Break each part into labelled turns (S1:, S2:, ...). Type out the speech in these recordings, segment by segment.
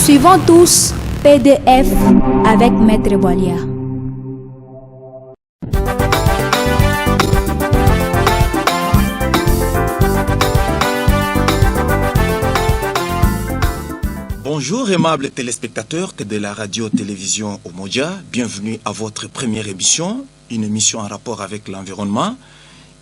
S1: Suivons tous PDF avec Maître Bolia.
S2: Bonjour aimables téléspectateurs de la radio-télévision Omodia, bienvenue à votre première émission, une émission en rapport avec l'environnement,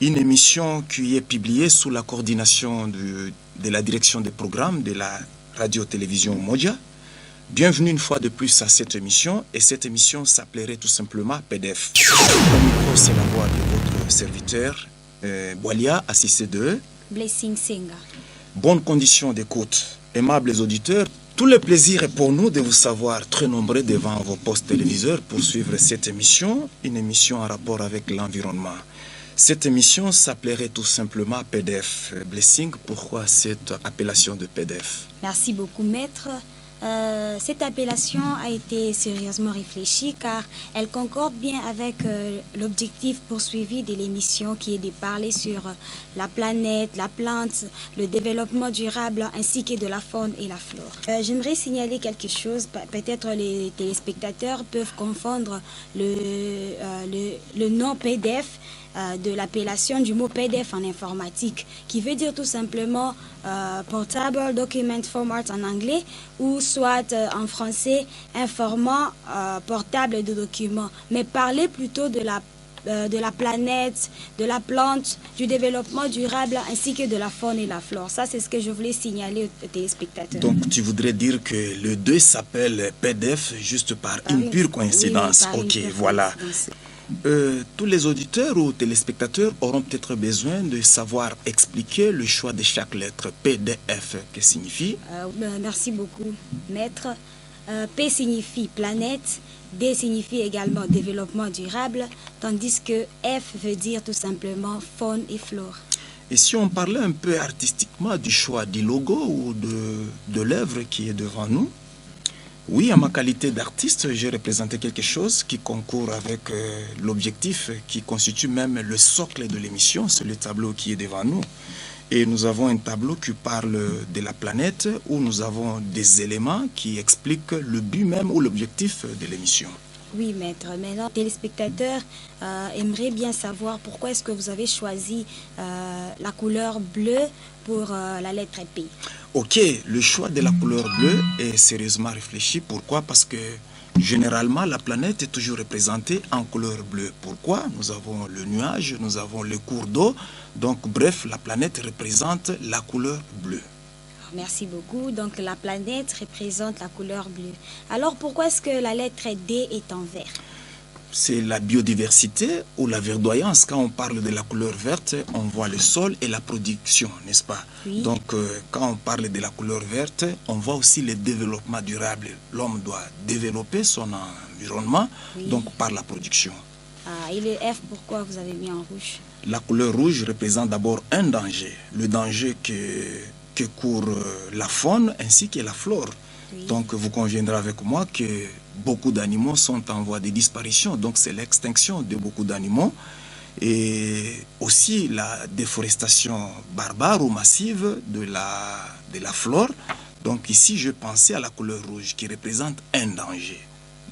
S2: une émission qui est publiée sous la coordination de la direction des programmes de la radio-télévision Omodia. Bienvenue une fois de plus à cette émission, et cette émission s'appellerait tout simplement PDF. Au micro, c'est la voix de votre serviteur, Bolia, assisté de
S3: Blessing Senga.
S2: Bonnes conditions d'écoute, aimables auditeurs. Tout le plaisir est pour nous de vous savoir très nombreux devant vos postes téléviseurs pour suivre cette émission, une émission en rapport avec l'environnement. Cette émission s'appellerait tout simplement PDF. Blessing, pourquoi cette appellation de PDF?
S3: Merci beaucoup, maître. Cette appellation a été sérieusement réfléchie car elle concorde bien avec l'objectif poursuivi de l'émission qui est de parler sur la planète, la plante, le développement durable ainsi que de la faune et la flore. J'aimerais signaler quelque chose, peut-être les téléspectateurs peuvent confondre le nom PDF de l'appellation du mot PDF en informatique, qui veut dire tout simplement Portable Document Format en anglais, ou soit en français un format portable de documents. Mais parler plutôt de la planète, de la plante, du développement durable ainsi que de la faune et la flore. Ça, c'est ce que je voulais signaler aux téléspectateurs.
S2: Donc, tu voudrais dire que le 2 s'appelle PDF juste par une pure coïncidence.
S3: Oui,
S2: ok, voilà. Tous les auditeurs ou téléspectateurs auront peut-être besoin de savoir expliquer le choix de chaque lettre PDF. Que signifie?
S3: Merci beaucoup, maître. P signifie planète, D signifie également développement durable, tandis que F veut dire tout simplement faune et flore.
S2: Et si on parlait un peu artistiquement du choix du logo ou de l'œuvre qui est devant nous? Oui, en ma qualité d'artiste, j'ai représenté quelque chose qui concourt avec l'objectif qui constitue même le socle de l'émission, c'est le tableau qui est devant nous. Et nous avons un tableau qui parle de la planète où nous avons des éléments qui expliquent le but même ou l'objectif de l'émission.
S3: Oui, maître. Maintenant, les téléspectateurs aimeraient bien savoir pourquoi est-ce que vous avez choisi la couleur bleue pour la lettre P.
S2: Ok, le choix de la couleur bleue est sérieusement réfléchi. Pourquoi? Parce que généralement, la planète est toujours représentée en couleur bleue. Pourquoi? Nous avons le nuage, nous avons le cours d'eau. Donc, bref, la planète représente la couleur bleue.
S3: Merci beaucoup. Donc, la planète représente la couleur bleue. Alors, pourquoi est-ce que la lettre D est en vert?
S2: C'est la biodiversité ou la verdoyance. Quand on parle de la couleur verte, on voit le sol et la production, n'est-ce pas?
S3: Oui.
S2: Donc, quand on parle de la couleur verte, on voit aussi le développement durable. L'homme doit développer son environnement,
S3: oui,
S2: donc par la production.
S3: Et le F, pourquoi vous avez mis en rouge?
S2: La couleur rouge représente d'abord un danger. Le danger que court la faune ainsi que la flore.
S3: Oui.
S2: Donc, vous conviendrez avec moi que beaucoup d'animaux sont en voie de disparition. Donc, c'est l'extinction de beaucoup d'animaux. Et aussi la déforestation barbare ou massive de la flore. Donc, ici, je pensais à la couleur rouge qui représente un danger.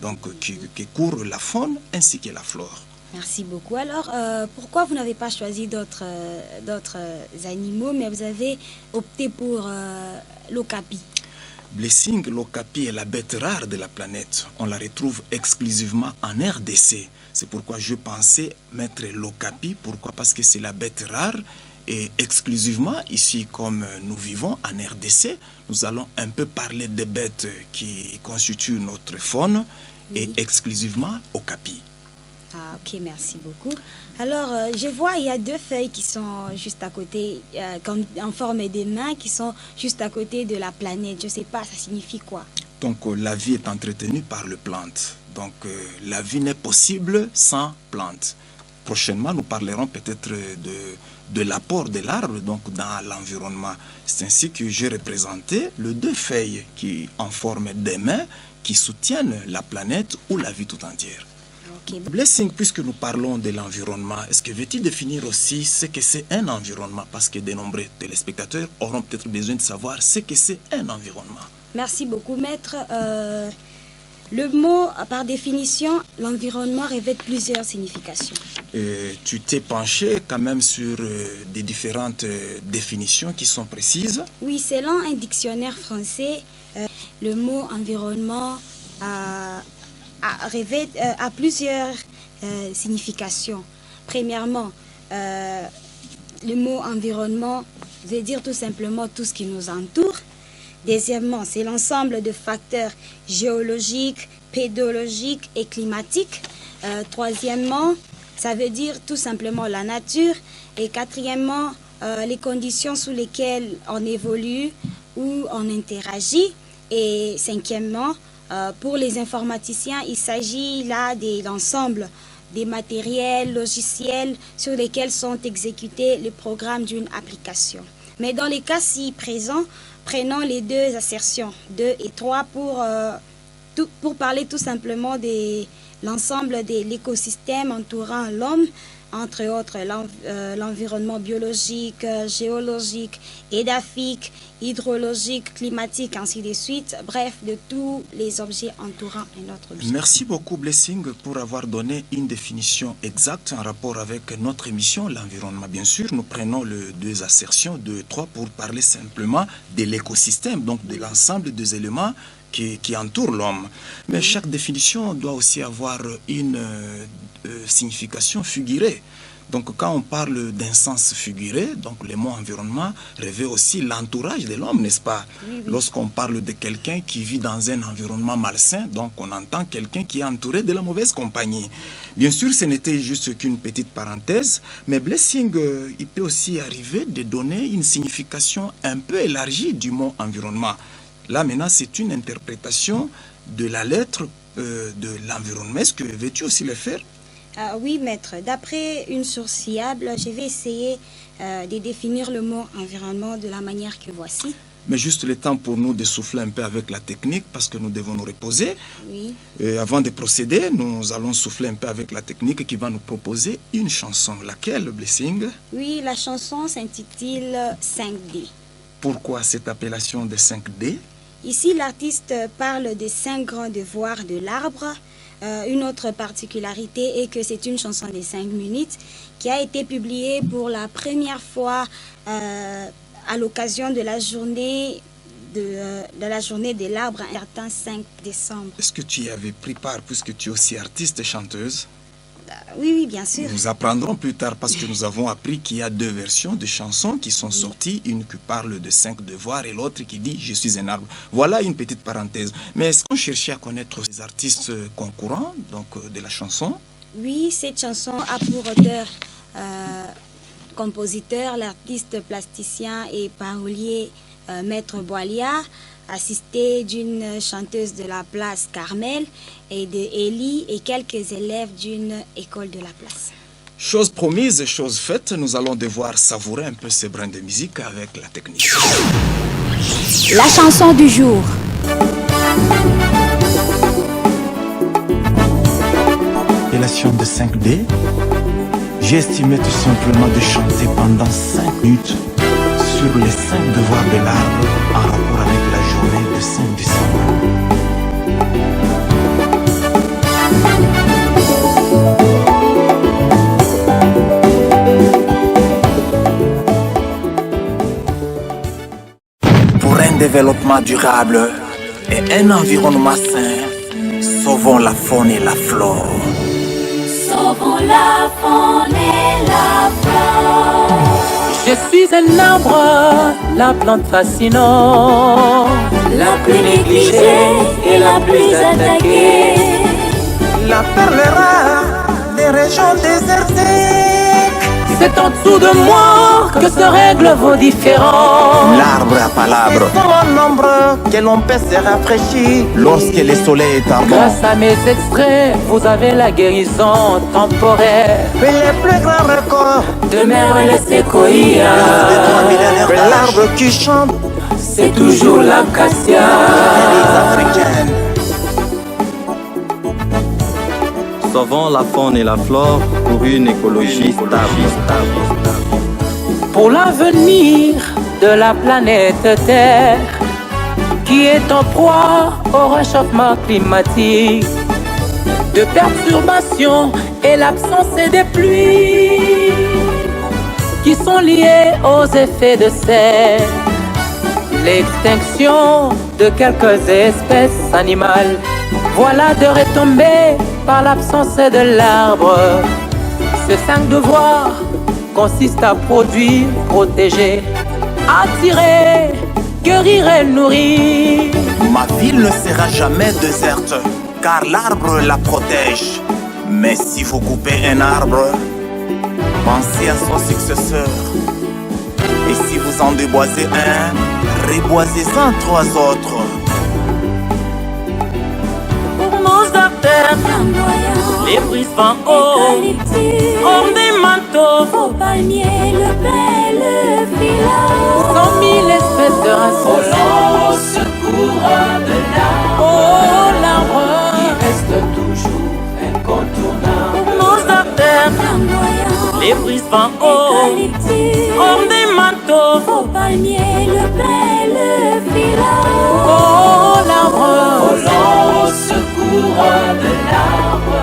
S2: Donc, qui court la faune ainsi que la flore.
S3: Merci beaucoup. Alors, pourquoi vous n'avez pas choisi d'autres animaux, mais vous avez opté pour l'okapi?
S2: Blessing, l'okapi est la bête rare de la planète. On la retrouve exclusivement en RDC. C'est pourquoi je pensais mettre l'okapi. Pourquoi? Parce que c'est la bête rare et exclusivement ici, comme nous vivons en RDC, nous allons un peu parler des bêtes qui constituent notre faune et exclusivement okapi.
S3: Ah, ok, merci beaucoup. Alors, je vois, il y a deux feuilles qui sont juste à côté, en forme de mains, qui sont juste à côté de la planète. Je ne sais pas, ça signifie quoi?
S2: Donc, la vie est entretenue par les plantes. Donc, la vie n'est possible sans plantes. Prochainement, nous parlerons peut-être de l'apport de l'arbre donc dans l'environnement. C'est ainsi que j'ai représenté les deux feuilles qui en forme des mains qui soutiennent la planète ou la vie tout entière.
S3: Okay.
S2: Blessing, puisque nous parlons de l'environnement, est-ce que veux-tu définir aussi ce que c'est un environnement? Parce que de nombreux téléspectateurs auront peut-être besoin de savoir ce que c'est un environnement.
S3: Merci beaucoup, maître. Le mot, par définition, l'environnement revêt plusieurs significations.
S2: Tu t'es penché quand même sur des différentes définitions qui sont précises.
S3: Oui, selon un dictionnaire français, le mot environnement a plusieurs significations. Premièrement, le mot environnement veut dire tout simplement tout ce qui nous entoure. Deuxièmement, c'est l'ensemble de facteurs géologiques, pédologiques et climatiques. Troisièmement, ça veut dire tout simplement la nature. Et quatrièmement, les conditions sous lesquelles on évolue ou on interagit. Et cinquièmement, pour les informaticiens, il s'agit là de l'ensemble des matériels, logiciels sur lesquels sont exécutés les programmes d'une application. Mais dans les cas ci présents, prenons les deux assertions, 2 et 3, pour parler tout simplement de l'ensemble de l'écosystème entourant l'homme, entre autres l'environnement biologique, géologique, édaphique, hydrologique, climatique, ainsi de suite, bref, de tous les objets entourant un autre objet.
S2: Merci beaucoup Blessing pour avoir donné une définition exacte en rapport avec notre émission, l'environnement. Bien sûr, nous prenons les deux assertions, 2 et 3, pour parler simplement de l'écosystème, donc de l'ensemble des éléments qui entourent l'homme. Mais chaque définition doit aussi avoir une signification figurée. Donc quand on parle d'un sens figuré, donc le mot environnement revêt aussi l'entourage de l'homme, n'est-ce pas?
S3: Oui.
S2: Lorsqu'on parle de quelqu'un qui vit dans un environnement malsain, donc on entend quelqu'un qui est entouré de la mauvaise compagnie. Bien sûr, ce n'était juste qu'une petite parenthèse, mais Blessing, il peut aussi arriver de donner une signification un peu élargie du mot environnement. Là maintenant, c'est une interprétation de la lettre de l'environnement. Est-ce que veux-tu aussi le faire?
S3: Oui, maître. D'après une source fiable, je vais essayer de définir le mot environnement de la manière que voici.
S2: Mais juste le temps pour nous de souffler un peu avec la technique parce que nous devons nous reposer.
S3: Oui.
S2: Avant de procéder, nous allons souffler un peu avec la technique qui va nous proposer une chanson. Laquelle, Blessing?
S3: Oui, la chanson s'intitule 5D.
S2: Pourquoi cette appellation de 5D?
S3: Ici, l'artiste parle des 5 grands devoirs de l'arbre. Une autre particularité est que c'est une chanson de 5 minutes qui a été publiée pour la première fois à l'occasion de la journée de l'arbre, un certain 5 décembre.
S2: Est-ce que tu y avais pris part puisque tu es aussi artiste et chanteuse?
S3: Oui, bien sûr.
S2: Nous apprendrons plus tard parce que nous avons appris qu'il y a 2 versions de chansons qui sont sorties, une qui parle de 5 devoirs et l'autre qui dit « Je suis un arbre ». Voilà une petite parenthèse. Mais est-ce qu'on cherchait à connaître les artistes concurrents donc, de la chanson?
S3: Oui, cette chanson a pour auteur, compositeur, l'artiste plasticien et parolier Maître Boilia, assisté d'une chanteuse de la place Carmel et de Élie et quelques élèves d'une école de la place.
S2: Chose promise, chose faite, nous allons devoir savourer un peu ces brins de musique avec la technique.
S1: La chanson du jour.
S2: Appellation de 5D. J'ai estimé tout simplement de chanter pendant 5 minutes sur les 5 devoirs de l'arbre en rapport avec la journée de 5 décembre. Pour un développement durable et un environnement sain, sauvons la faune et la flore.
S4: Sauvons la faune et la flore.
S5: Je suis un arbre, la plante fascinante,
S4: la plus négligée et la plus attaquée,
S2: la perle rare des régions désertiques.
S5: C'est en dessous de moi que se règlent vos différends.
S2: L'arbre à palabres, en nombre que l'on peut se rafraîchir lorsque le soleil est ardent.
S5: Grâce à mes extraits, vous avez la guérison temporaire.
S2: Mais les plus grands records
S5: de mer et les séquoias,
S2: l'arbre qui chante,
S5: c'est toujours l'acacia.
S2: Africaine.
S6: Sauvons la faune et la flore pour une écologie stable.
S5: Pour l'avenir de la planète Terre, qui est en proie au réchauffement climatique, de perturbations et l'absence des pluies qui sont liées aux effets de serre, l'extinction de quelques espèces animales, voilà de retomber par l'absence de l'arbre. Ce 5 devoirs consiste à produire, protéger, attirer, guérir et nourrir.
S2: Ma ville ne sera jamais déserte, car l'arbre la protège. Mais si vous coupez un arbre, pensez à son successeur. Et si vous en déboisez un, reboisez-en 3 autres.
S5: Pour nos artères, les brises vent haut, hors des manteaux,
S4: Au palmier, le pin, le filao.
S5: 100 000 espèces de racines.
S4: Au secours de l'arbre,
S5: Oh, l'arbre
S4: qui reste toujours incontournable.
S5: pour nos artères,
S4: Flamboyant,
S5: les brises vent haut,
S4: eucalyptus.
S5: hors des manteaux.
S4: Au palmier, le pin, le filao.
S5: Oh, l'arbre
S4: Au secours de l'arbre,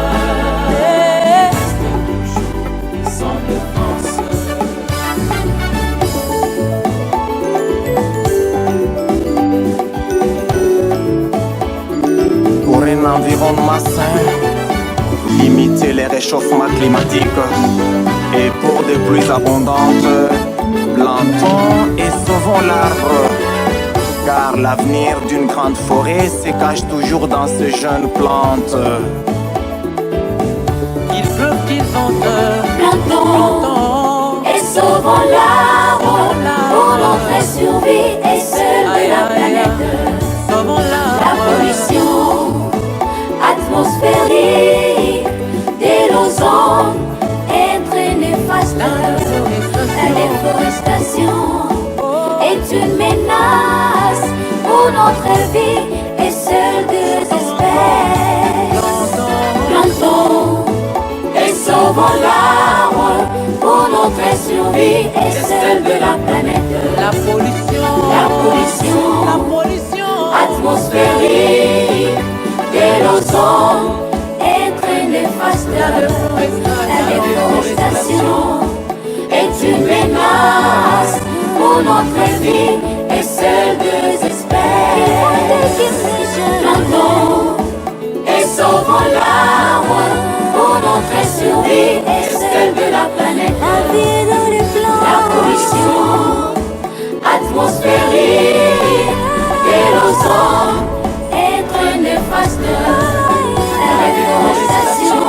S5: Eh,
S4: reste toujours sans défense.
S2: Pour un environnement sain, limitez les réchauffements climatiques. Et pour des pluies abondantes, plantons et sauvons l'arbre. Car l'avenir d'une grande forêt se cache toujours dans ces jeunes plantes.
S5: qu'il pleuve, qu'il vente,
S4: Plantons
S5: plantons.
S4: et sauvons l'arbre pour notre survie et celle de la planète.
S5: Sauvons
S4: La
S5: l'arbre.
S4: pollution atmosphérique de l'ozone est très néfaste. La déforestation est une menace pour notre vie et celle des espèces. Plantons et sauvons l'arbre pour notre survie et celle de la planète.
S5: La pollution.
S4: La pollution
S5: La pollution.
S4: atmosphérique de l'ozone est très néfaste. La déforestation est une menace pour notre vie et celle des espèces. Plantons et sauvons l'arbre pour notre survie et celle de la planète. La pollution atmosphérique de l'ozone est très néfaste. La déforestation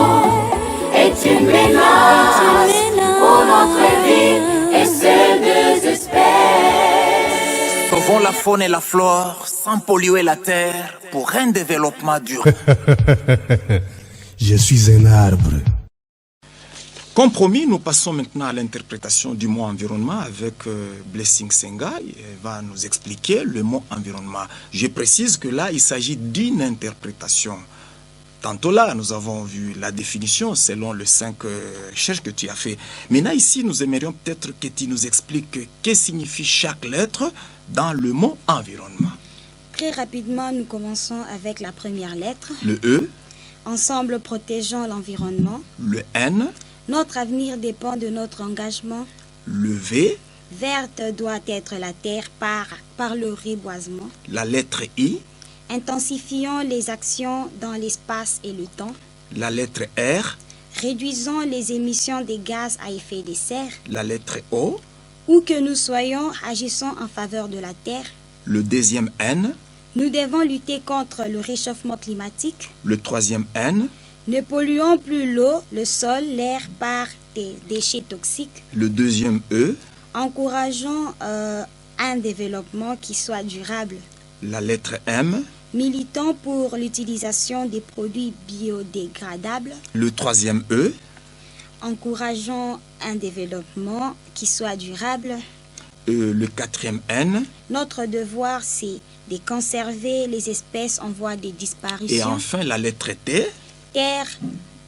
S4: est une menace pour notre vie et celle des espèces.
S2: Sauvons la faune et la flore sans polluer la terre pour un développement durable.
S7: Je suis un arbre.
S2: Comme promis, nous passons maintenant à l'interprétation du mot environnement avec Blessing Senga. Elle va nous expliquer le mot environnement. Je précise que là, il s'agit d'une interprétation. Tantôt là, nous avons vu la définition selon les 5 recherches que tu as fait. Maintenant ici, nous aimerions peut-être que tu nous expliques que signifie chaque lettre dans le mot environnement.
S3: Très rapidement, nous commençons avec la première lettre.
S2: Le E,
S3: Ensemble, protégeons l'environnement.
S2: le N,
S3: Notre avenir dépend de notre engagement.
S2: le V,
S3: Verte doit être la terre par le reboisement.
S2: la lettre I,
S3: Intensifions les actions dans l'espace et le temps.
S2: la lettre R,
S3: Réduisons les émissions de gaz à effet de serre.
S2: la lettre O,
S3: Où que nous soyons, agissons en faveur de la terre.
S2: le deuxième N,
S3: Nous devons lutter contre le réchauffement climatique.
S2: le troisième N,
S3: Ne polluons plus l'eau, le sol, l'air par des déchets toxiques.
S2: le deuxième E,
S3: Encourageons un développement qui soit durable.
S2: la lettre M,
S3: Militons pour l'utilisation des produits biodégradables.
S2: le troisième E,
S3: Encourageons un développement qui soit durable.
S2: le quatrième N,
S3: Notre devoir, c'est de conserver les espèces en voie de
S2: et
S3: disparition.
S2: enfin la lettre T,
S3: Terre,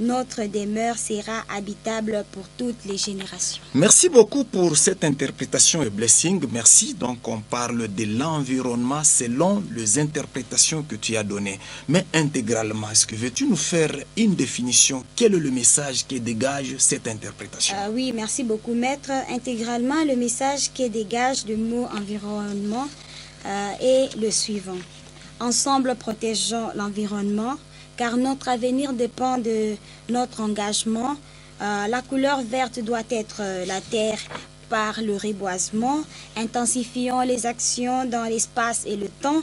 S3: notre demeure sera habitable pour toutes les générations.
S2: Merci beaucoup pour cette interprétation et blessing. Merci. Donc on parle de l'environnement selon les interprétations que tu as données. Mais intégralement, est-ce que veux-tu nous faire une définition? Quel est le message qui dégage cette interprétation?
S3: Oui, merci beaucoup maître. Intégralement, le message qui dégage du mot environnement est le suivant. Ensemble, protégeons l'environnement, car notre avenir dépend de notre engagement. La couleur verte doit être la terre par le reboisement. Intensifions les actions dans l'espace et le temps,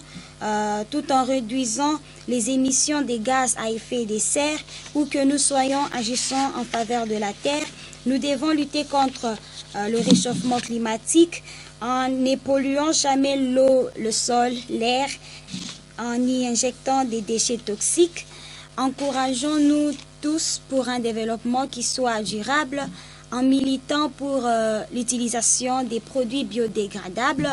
S3: tout en réduisant les émissions des gaz à effet de serre, où que nous soyons agissant en faveur de la terre. Nous devons lutter contre le réchauffement climatique en ne polluant jamais l'eau, le sol, l'air, en y injectant des déchets toxiques. Encourageons-nous tous pour un développement qui soit durable en militant pour l'utilisation des produits biodégradables,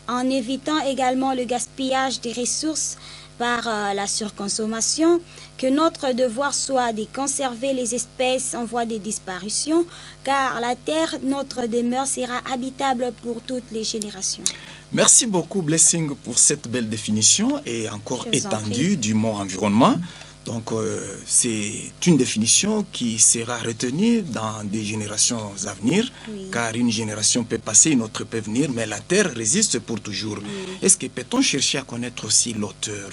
S3: en évitant également le gaspillage des ressources par la surconsommation, que notre devoir soit de conserver les espèces en voie de disparition, car la terre, notre demeure, sera habitable pour toutes les générations.
S2: Merci beaucoup Blessing pour cette belle définition et encore étendue du mot environnement. Donc c'est une définition qui sera retenue dans des générations à venir, car une génération peut passer, une autre peut venir, mais la terre résiste pour toujours. Est-ce que peut-on chercher à connaître aussi l'auteur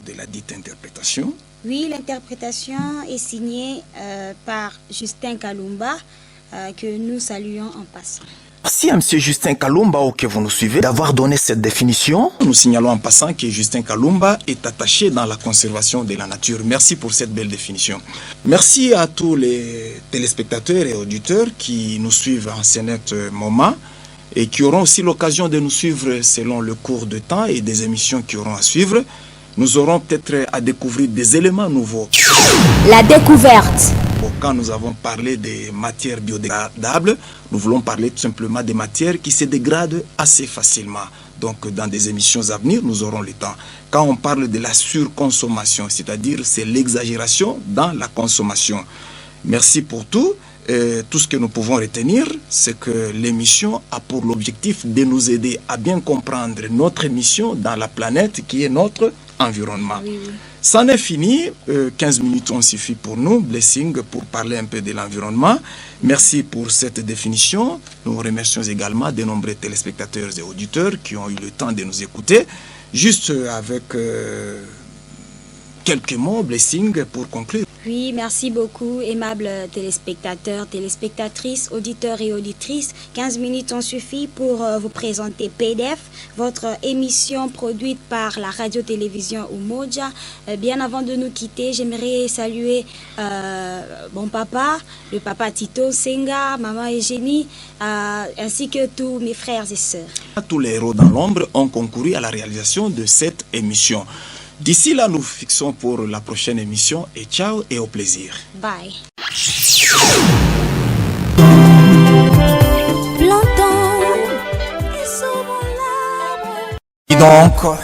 S2: de la dite interprétation?
S3: Oui, l'interprétation est signée par Justin Kalumba, que nous saluons en passant.
S2: Merci à M. Justin Kalumba, que vous nous suivez, d'avoir donné cette définition. Nous signalons en passant que Justin Kalumba est attaché dans la conservation de la nature. Merci pour cette belle définition. Merci à tous les téléspectateurs et auditeurs qui nous suivent en ce moment et qui auront aussi l'occasion de nous suivre selon le cours de temps et des émissions qui auront à suivre. Nous aurons peut-être à découvrir des éléments nouveaux.
S1: La découverte.
S2: Quand nous avons parlé des matières biodégradables, nous voulons parler tout simplement des matières qui se dégradent assez facilement. Donc dans des émissions à venir, nous aurons le temps. Quand on parle de la surconsommation, c'est-à-dire c'est l'exagération dans la consommation. Merci pour tout. Tout ce que nous pouvons retenir, c'est que l'émission a pour l'objectif de nous aider à bien comprendre notre mission dans la planète qui est notre environnement. Ça n'est fini, 15 minutes ont suffi pour nous, Blessing, pour parler un peu de l'environnement. Merci pour cette définition. Nous remercions également de nombreux téléspectateurs et auditeurs qui ont eu le temps de nous écouter. Juste avec quelques mots, Blessing, pour conclure.
S3: Oui, merci beaucoup, aimables téléspectateurs, téléspectatrices, auditeurs et auditrices. 15 minutes ont suffi pour vous présenter PDF, votre émission produite par la radio-télévision Umoja. Bien avant de nous quitter, j'aimerais saluer mon papa, le papa Tito Senga, maman Eugénie, ainsi que tous mes frères et sœurs.
S2: Tous les héros dans l'ombre ont concouru à la réalisation de cette émission. D'ici là, nous fixons pour la prochaine émission et ciao et au plaisir.
S3: Bye.
S4: Plantons et sauvons l'arbre.
S2: Et donc,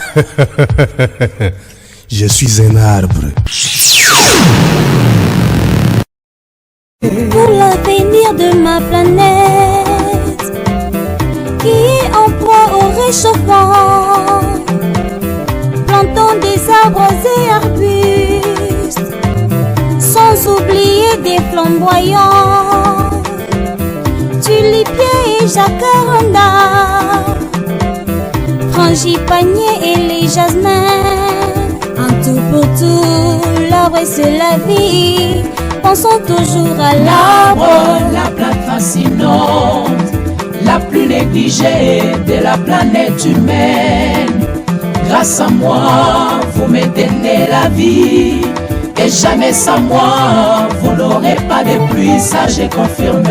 S7: Je suis un arbre.
S4: Pour l'avenir de ma planète, qui est en proie au réchauffement, plantons des arbres et arbustes, sans oublier des flamboyants, tulipiers et jacaranda, frangipaniers et les jasmins. Un tout pour tout, l'arbre c'est la vie. Pensons toujours à l'arbre,
S5: la plante fascinante, la plus négligée de la planète humaine. Grâce à moi, vous me donnez la vie, et jamais sans moi, vous n'aurez pas de pluie, ça je confirme.